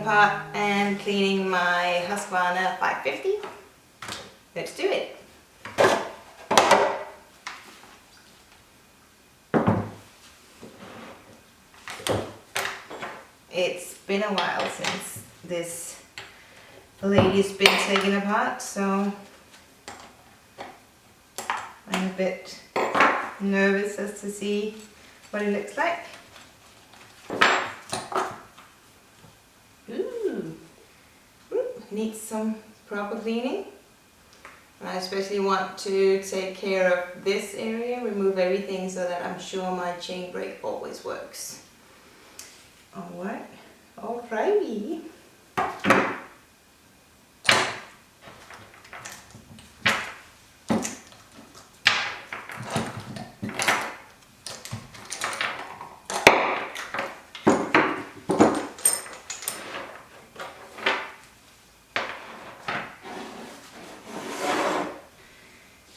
apart and cleaning my Husqvarna 550. Let's do it. It's been a while since this lady's been taken apart, so I'm a bit nervous as to see what it looks like. Ooh, needs some proper cleaning. I especially want to take care of this area, remove everything so that I'm sure my chain brake always works. Alright, alrighty.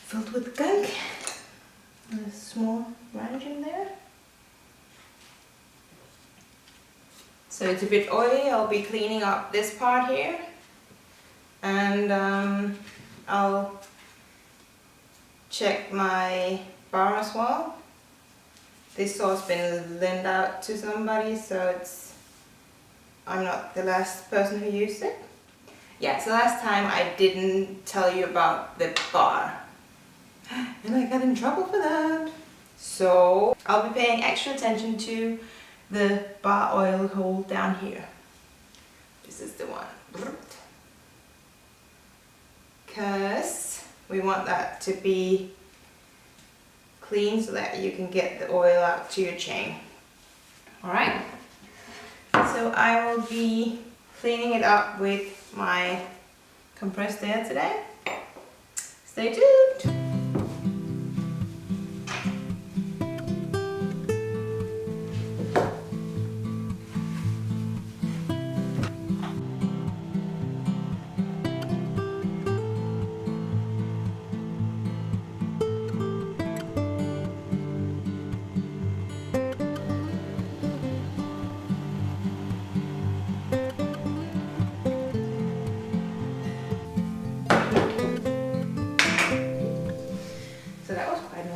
Filled with gunk. And a small branch in there. So it's a bit oily. I'll be cleaning up this part here, and I'll check my bar as well. This saw's been lent out to somebody, so I'm not the last person who used it. Yeah, so last time I didn't tell you about the bar, and I got in trouble for that. So I'll be paying extra attention to the bar oil hole down here. This is the one. Because we want that to be clean so that you can get the oil out to your chain. Alright, so I will be cleaning it up with my compressed air today. Stay tuned!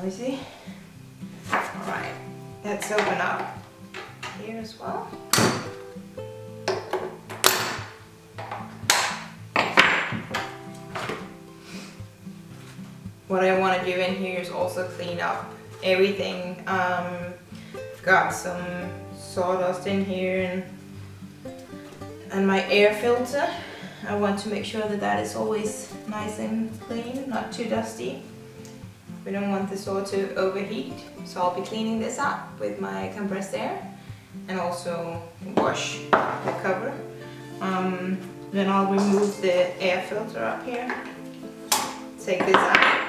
Noisy. Alright, let's open up here as well. What I want to do in here is also clean up everything. I've got some sawdust in here and my air filter. I want to make sure that that is always nice and clean, not too dusty. We don't want the saw to overheat, so I'll be cleaning this up with my compressed air and also wash the cover. Then I'll remove the air filter up here, take this out,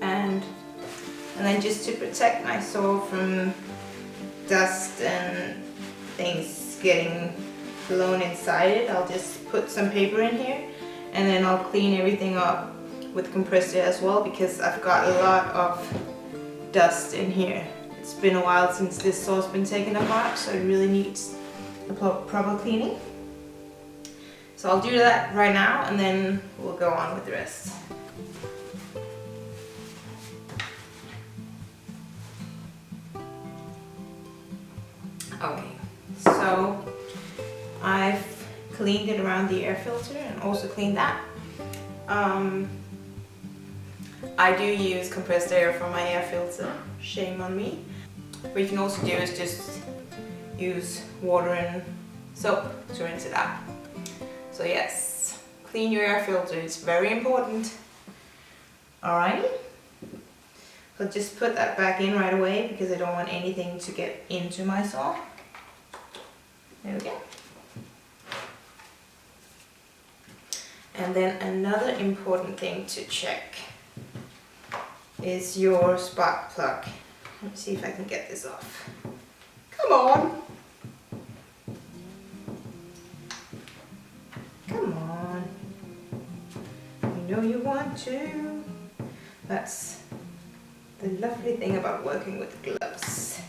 and then just to protect my saw from dust and things getting blown inside it, I'll just put some paper in here, and then I'll clean everything up with compressed air as well, because I've got a lot of dust in here. It's been a while since this saw's been taken apart, so it really needs a proper cleaning. So I'll do that right now, and then we'll go on with the rest. Okay, so I've cleaned it around the air filter and also cleaned that. I do use compressed air for my air filter, shame on me. What you can also do is just use water and soap to rinse it out. So yes, clean your air filter, it's very important. Alrighty, so just put that back in right away because I don't want anything to get into my saw. There we go. And then another important thing to check is your spark plug. Let's see if I can get this off. Come on! Come on. You know you want to. That's the lovely thing about working with gloves.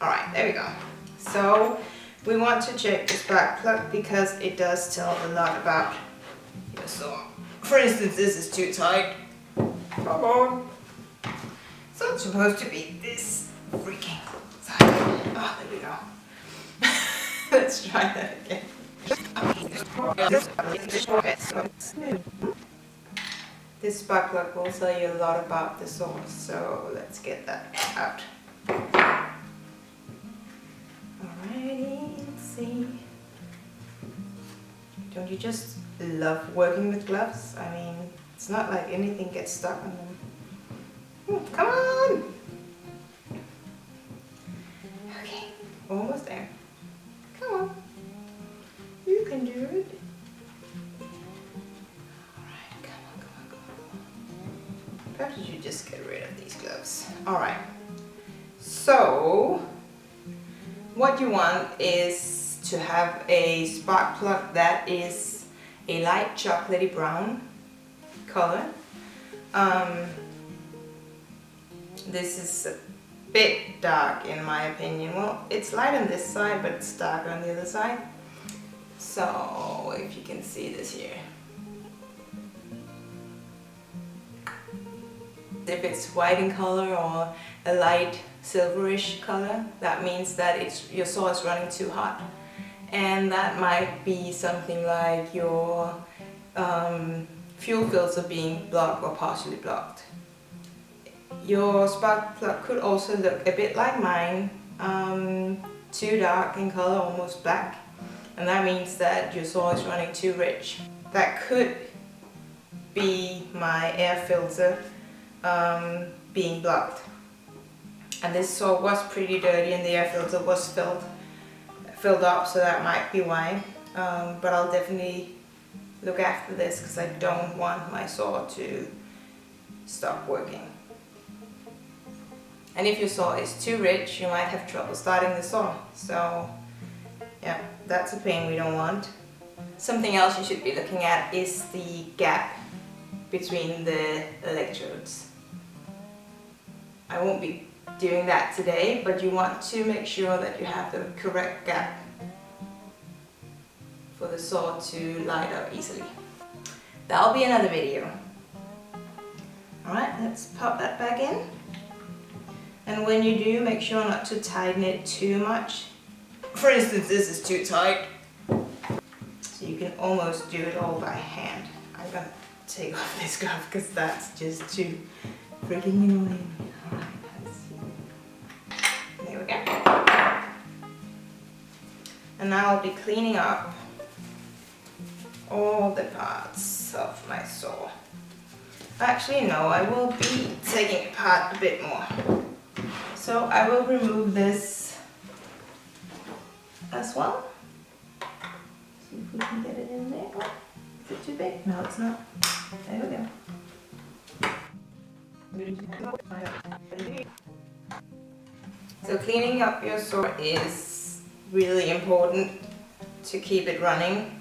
Alright, there we go. So We want to check the spark plug because it does tell a lot about your saw. For instance, this is too tight. Come on. So it's supposed to be this freaking side. Oh, there we go. Let's try that again. This spark plug will tell you a lot about the saw, so let's get that out. Alrighty, let's see. Don't you just love working with gloves? I mean, it's not like anything gets stuck on them. Come on! Okay, almost there. Come on. You can do it. Alright, come on. Perhaps you should just get rid of these gloves. Alright. So, what you want is to have a spark plug that is a light chocolatey brown color. This is a bit dark in my opinion. Well, it's light on this side, but it's darker on the other side. So, if you can see this here. If it's white in color or a light silverish color, that means that your saw is running too hot. And that might be something like your fuel filter being blocked or partially blocked. Your spark plug could also look a bit like mine, too dark in color, almost black. And that means that your saw is running too rich. That could be my air filter being blocked. And this saw was pretty dirty and the air filter was filled up, so that might be why. But I'll definitely look after this because I don't want my saw to stop working. And if your saw is too rich, you might have trouble starting the saw. So yeah, that's a pain we don't want. Something else you should be looking at is the gap between the electrodes. I won't be doing that today, but you want to make sure that you have the correct gap for the saw to light up easily. That'll be another video. Alright, let's pop that back in. And when you do, make sure not to tighten it too much. For instance, this is too tight. So you can almost do it all by hand. I'm gonna take off this glove because that's just too freaking annoying. Alright, let's see. There we go. And now I'll be cleaning up all the parts of my saw. Actually, no, I will be taking it apart a bit more. So I will remove this as well. See if we can get it in there. Oh, is it too big? No, it's not. There we go. So cleaning up your saw is really important to keep it running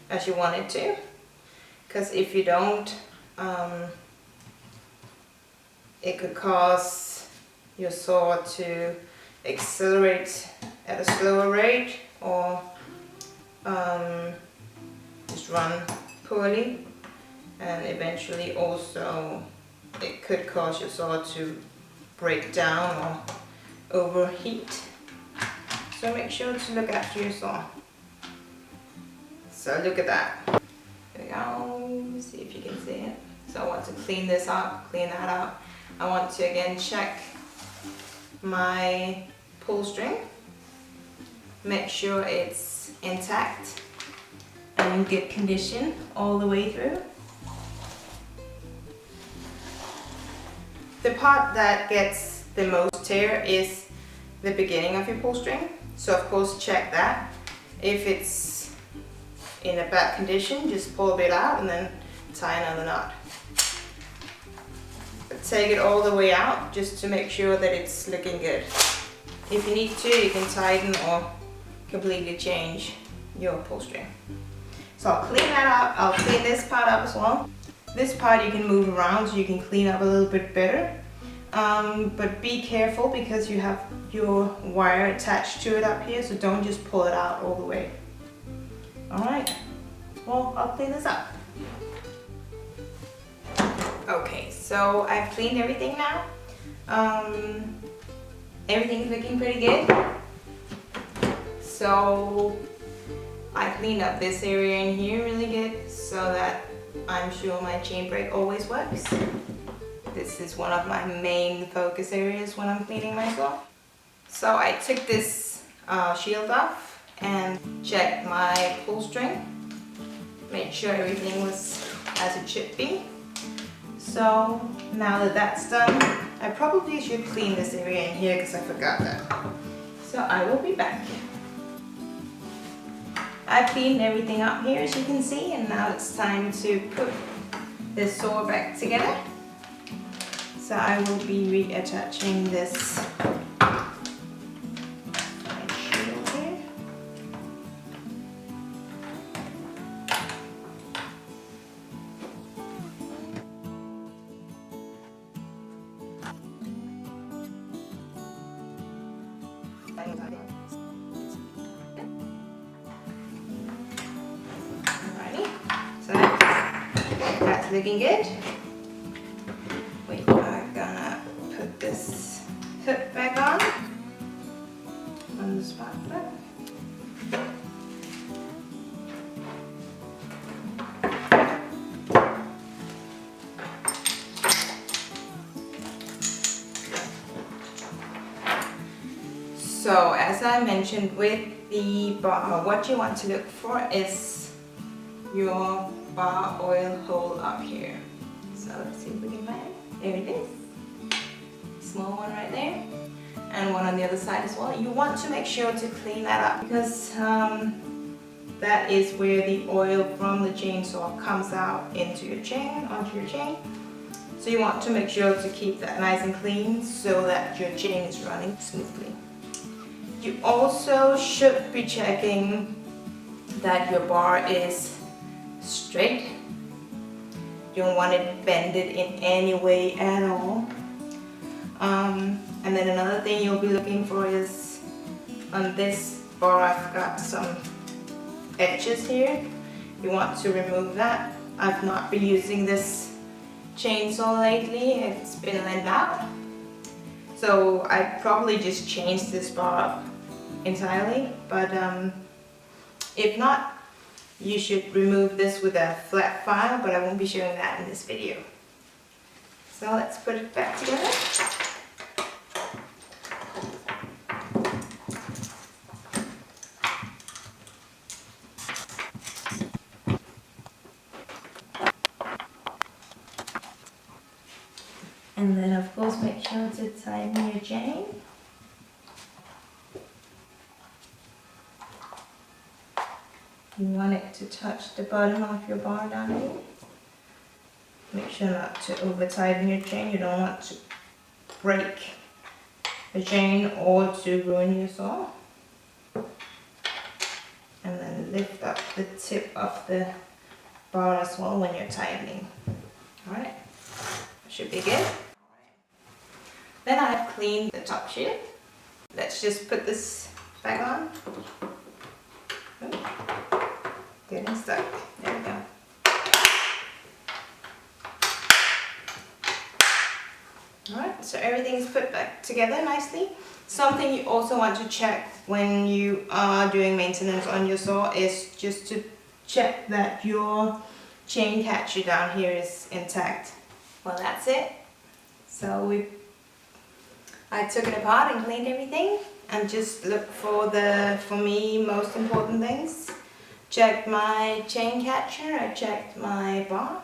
as you want it to. Because if you don't, it could cause your saw to accelerate at a slower rate or just run poorly, and eventually also it could cause your saw to break down or overheat. So make sure to look after your saw. So look at that. There we go. See if you can see it. So I want to clean this up, clean that up. I want to again check my pull string. Make sure it's intact and in good condition all the way through. The part that gets the most tear is the beginning of your pull string. So of course check that. If it's in a bad condition, just pull a bit out and then tie another knot. But take it all the way out just to make sure that it's looking good. If you need to, you can tighten or completely change your pull string. So I'll clean that up. I'll clean this part up as well. This part you can move around so you can clean up a little bit better. but be careful because you have your wire attached to it up here, so don't just pull it out all the way. Alright, well, I'll clean this up. Okay, so I've cleaned everything now. Everything's looking pretty good. So I cleaned up this area in here really good so that I'm sure my chain brake always works. This is one of my main focus areas when I'm cleaning my saw. So I took this shield off and checked my pull string. Made sure everything was as it should be. So now that that's done, I probably should clean this area in here because I forgot that. So I will be back. I've cleaned everything up here as you can see, and now it's time to put this saw back together. So I will be reattaching this shield here. Alrighty, so that's looking good. We are gonna put this hook back on the spark plug. So as I mentioned with the bar, what you want to look for is your bar oil hole up here. So let's see if we can find it. There it is. Small one right there. And one on the other side as well. You want to make sure to clean that up because that is where the oil from the chainsaw comes out into your chain, onto your chain. So you want to make sure to keep that nice and clean so that your chain is running smoothly. You also should be checking that your bar is straight. You don't want it bended in any way at all. And then another thing you'll be looking for is on this bar I've got some edges here. You want to remove that. I've not been using this chainsaw lately. It's been lent out. So I probably just changed this bar up entirely, but if not, you should remove this with a flat file, but I won't be showing that in this video. So let's put it back together. And then of course make sure to tighten your chain. You want it to touch the bottom of your bar down here. Make sure not to over tighten your chain. You don't want to break the chain or to ruin your saw. And then lift up the tip of the bar as well when you're tightening. Alright, should be good. Then I've cleaned the top shield. Let's just put this back on. Getting stuck. There we go. Alright, so everything is put back together nicely. Something you also want to check when you are doing maintenance on your saw is just to check that your chain catcher down here is intact. Well, that's it. So I took it apart and cleaned everything and just looked for the, for me, most important things. Checked my chain catcher, I checked my bar.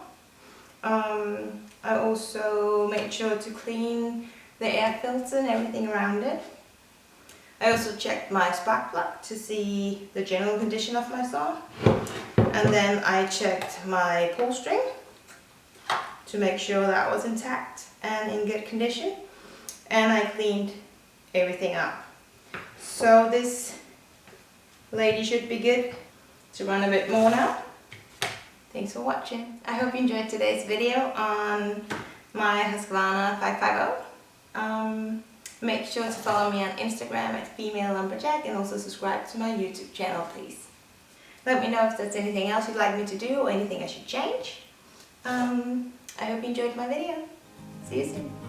I also made sure to clean the air filter and everything around it. I also checked my spark plug to see the general condition of my saw. And then I checked my pull string to make sure that was intact and in good condition. And I cleaned everything up. So this lady should be good to run a bit more now. Thanks for watching. I hope you enjoyed today's video on my Husqvarna 550. Make sure to follow me on Instagram at Femalelumberjack and also subscribe to my YouTube channel, please. Let me know if there's anything else you'd like me to do or anything I should change. I hope you enjoyed my video. See you soon.